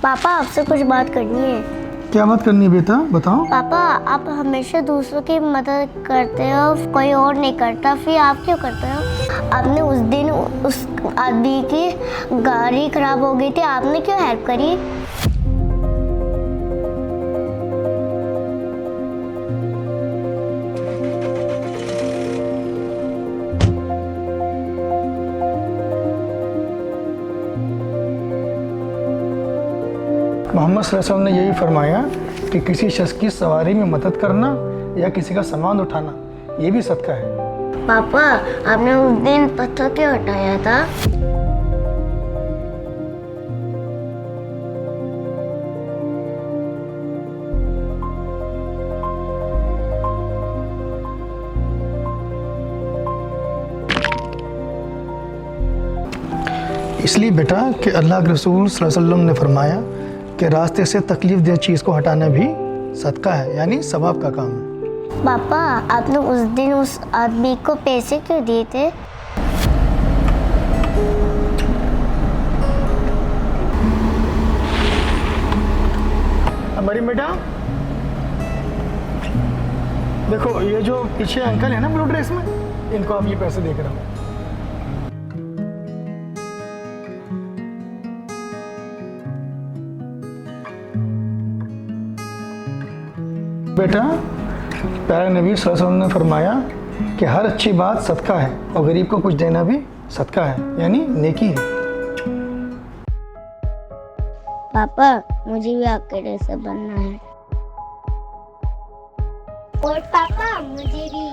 पापा आपसे कुछ बात करनी है। क्या बात करनी है बेटा, बताओ। पापा आप हमेशा दूसरों की मदद करते हो, कोई और नहीं करता, फिर आप क्यों करते हो? आपने उस दिन उस आदमी की गाड़ी खराब हो गई थी, आपने क्यों हेल्प करी? मोहम्मद सल्लल्लाहु अलैहि वसल्लम ने यही फरमाया कि किसी शख्स की सवारी में मदद करना या किसी का सामान उठाना ये भी सदका है। पापा आपने उस दिन पत्थर क्यों हटाया था? इसलिए बेटा कि अल्लाह के रसूल सल्लल्लाहु अलैहि वसल्लम ने फरमाया कि रास्ते से तकलीफ दे चीज़ को हटाना भी सदका है, यानी सवाब का काम है। पापा आपने उस दिन उस आदमी को पैसे क्यों दिए थे? हमारी बेटा देखो, ये जो पीछे अंकल है ना ब्लू ड्रेस में, इनको आप ये पैसे देकर आओ। बेटा प्यारे नबी सल्लल्लाहु अलैहि वसल्लम ने फरमाया कि हर अच्छी बात सदका है और गरीब को कुछ देना भी सदका है, यानी नेकी है। पापा मुझे भी आपके जैसा बनना है। और पापा मुझे भी।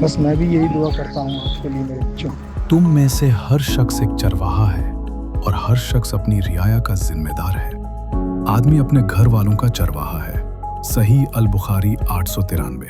बस मैं भी यही दुआ करता हूँ आपके लिए मेरे बच्चों। तुम में से हर शख्स एक चरवाहा है और हर शख्स अपनी रियाया का जिम्मेदार है। आदमी अपने घर वालों का चरवाहा है। सही अल बुखारी 893।